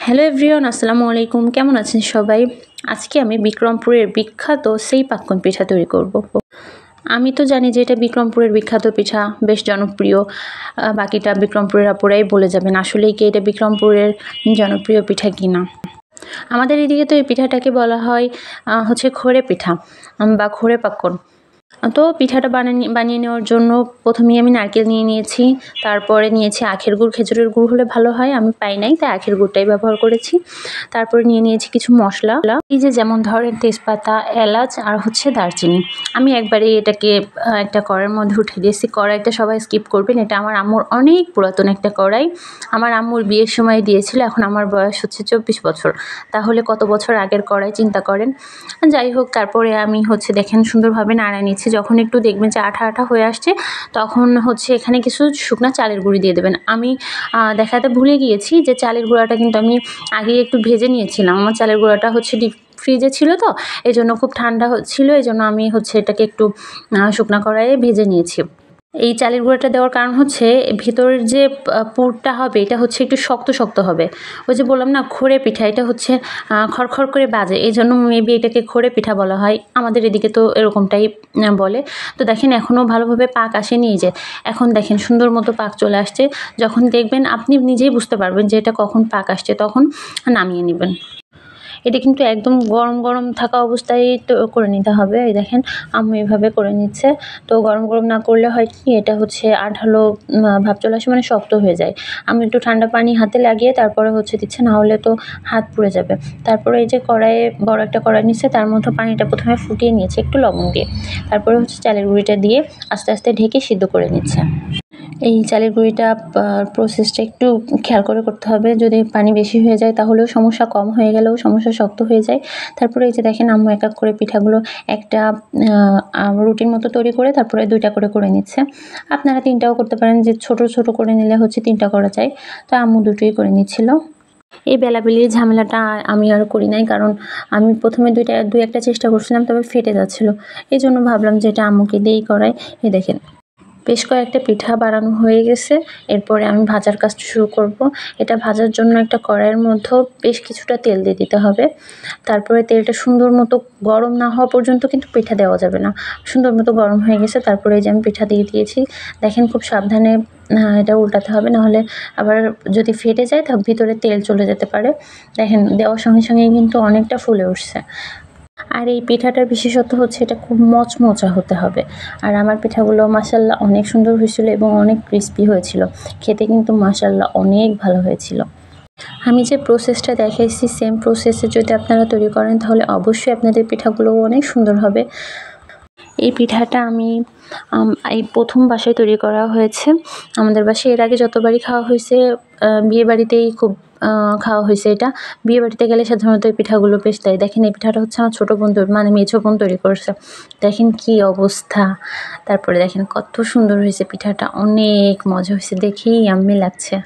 Hello everyone, আসসালামু আলাইকুম। কেমন আছেন সবাই? আজকে আমি বিক্রমপুরের বিখ্যাত সেই পাক্কন পিঠা তৈরি করব। আমি তো জানি যে এটা বিক্রমপুরের বিখ্যাত পিঠা, বেশ জনপ্রিয়। বাকিটা বিক্রমপুরের আপুরাই বলে যাবেন আসলেই কি এটা বিক্রমপুরের জনপ্রিয় পিঠা কিনা। আমাদের এদিকে তো এই পিঠাটাকে বলা হয় হচ্ছে খড়ে পিঠা বা খড়ে পাক্কন। তো পিঠাটা বানিয়ে নেওয়ার জন্য প্রথমেই আমি নারকেল নিয়ে নিয়েছি, তারপরে নিয়েছি আখের গুড়। খেজুরের গুড় হলে ভালো হয়, আমি পাই নাই তাই আখের গুড়টাই ব্যবহার করেছি। তারপরে নিয়ে নিয়েছি কিছু মশলা, এই যে যেমন ধরেন তেজপাতা, এলাচ আর হচ্ছে দারচিনি। আমি একবারে এটাকে একটা কড়াইয়ের মধ্যে উঠে দিয়েছি। কড়াইটা সবাই স্কিপ করবেন, এটা আমার আম্মুর অনেক পুরাতন একটা কড়াই। আমার আম্মুর বিয়ের সময় দিয়েছিল, এখন আমার বয়স হচ্ছে 24 বছর। তাহলে কত বছর আগের কড়াই চিন্তা করেন। যাই হোক, তারপরে আমি হচ্ছে দেখেন সুন্দরভাবে নাড়া নিচ্ছি। যখন একটু দেখবেন যে আঠা আঠা হয়ে আসছে, তখন হচ্ছে এখানে কিছু শুকনা চালের গুঁড়ি দিয়ে দেবেন। আমি দেখাতে ভুলে গিয়েছি যে চালের গুঁড়াটা কিন্তু আমি আগে একটু ভেজে নিয়েছিলাম। আমার চালের গুঁড়াটা হচ্ছে ডিপ ফ্রিজে ছিল, তো এই জন্য খুব ঠান্ডা ছিল, এই জন্য আমি হচ্ছে এটাকে একটু শুকনা কড়াইয়ে ভেজে নিয়েছি। এই চালের গুঁড়াটা দেওয়ার কারণ হচ্ছে ভিতরের যে পুরটা হবে এটা হচ্ছে একটু শক্ত শক্ত হবে। ওই যে বললাম না খড়ে পিঠা, এটা হচ্ছে খড়খড় করে বাজে, এই জন্য মেবি এটাকে খড়ে পিঠা বলা হয়। আমাদের এদিকে তো এরকমটাই বলে। তো দেখেন এখনও ভালোভাবে পাক আসেনি, এই যে এখন দেখেন সুন্দর মতো পাক চলে আসছে। যখন দেখবেন আপনি নিজেই বুঝতে পারবেন যে এটা কখন পাক আসছে, তখন নামিয়ে নেবেন। এটা কিন্তু একদম গরম গরম থাকা অবস্থায় তো করে নিতে হবে। এই দেখেন আম্মু এভাবে করে নিচ্ছে। তো গরম গরম না করলে হয় কি, এটা হচ্ছে আঠালো ভাব চলে আসে, মানে শক্ত হয়ে যায়। আমি একটু ঠান্ডা পানি হাতে লাগিয়ে তারপরে হচ্ছে দিচ্ছে, না হলে তো হাত পুড়ে যাবে। তারপরে এই যে কড়াইয়ে বড় একটা কড়াই নিচ্ছে, তার মধ্যে পানিটা প্রথমে ফুটিয়ে নিয়েছে একটু লবণ দিয়ে। তারপরে হচ্ছে চালের গুঁড়িটা দিয়ে আস্তে আস্তে ঢেকে সিদ্ধ করে নিচ্ছে। এই চালের গুঁড়িটা প্রসেসটা একটু খেয়াল করে করতে হবে। যদি পানি বেশি হয়ে যায় তাহলেও সমস্যা, কম হয়ে গেলেও সমস্যা, শক্ত হয়ে যায়। তারপরে এই যে দেখেন আম্মু এক এক করে পিঠাগুলো একটা রুটির মতো তৈরি করে তারপরে 2টা করে করে নিচ্ছে। আপনারা 3টাও করতে পারেন, যে ছোট ছোট করে নিলে হচ্ছে 3টা করা যায়। তো আম্মু 2টোই করে নিচ্ছিল। এই বেলাবেলির ঝামেলাটা আমি আর করি নাই, কারণ আমি প্রথমে 2-1টা চেষ্টা করছিলাম, তবে ফেটে যাচ্ছিল। এই জন্য ভাবলাম যে এটা আম্মুকে দিয়েই করাই। এই দেখেন বেশ কয়েকটা পিঠা বানানো হয়ে গেছে। এরপরে আমি ভাজার কাজটা শুরু করব। এটা ভাজার জন্য একটা কড়াইয়ের মধ্যে বেশ কিছুটা তেল দিয়ে দিতে হবে। তারপরে তেলটা সুন্দর মতো গরম না হওয়া পর্যন্ত কিন্তু পিঠা দেওয়া যাবে না। সুন্দর মতো গরম হয়ে গেছে, তারপরে এই যে আমি পিঠা দিয়ে দিয়েছি। দেখেন খুব সাবধানে এটা উল্টাতে হবে, নাহলে আবার যদি ফেটে যায় তার ভিতরে তেল চলে যেতে পারে। দেখেন দেওয়ার সঙ্গে সঙ্গেই কিন্তু অনেকটা ফুলে উঠছে। আর এই পিঠাটার বিশেষত্ব হচ্ছে এটা খুব মচমচা হতে হবে। আর আমার পিঠাগুলো মাশাআল্লাহ অনেক সুন্দর হয়েছিল এবং অনেক ক্রিস্পি হয়েছিল। খেতে কিন্তু মাশাআল্লাহ অনেক ভালো হয়েছিল। আমি যে প্রসেসটা দেখাইছি, সেম প্রসেসে যদি আপনারা তৈরি করেন তাহলে অবশ্যই আপনাদের পিঠাগুলো অনেক সুন্দর হবে। এই পিঠাটা আমি এই প্রথম বাসায় তৈরি করা হয়েছে। আমাদের বাসায় এর আগে যতবারই খাওয়া হয়েছে, বিয়েবাড়িতেই খুব খাওয়া হয়েছে এটা। বিয়েবাড়িতে গেলে সাধারণত এই পিঠাগুলো বেশ দেয়। দেখেন এই পিঠাটা হচ্ছে আমার ছোটো বোন, মানে মেঝো বোন তৈরি করছে। দেখেন কি অবস্থা। তারপরে দেখেন কত সুন্দর হয়েছে পিঠাটা, অনেক মজা হয়েছে, দেখেই ইয়াম্মি লাগছে।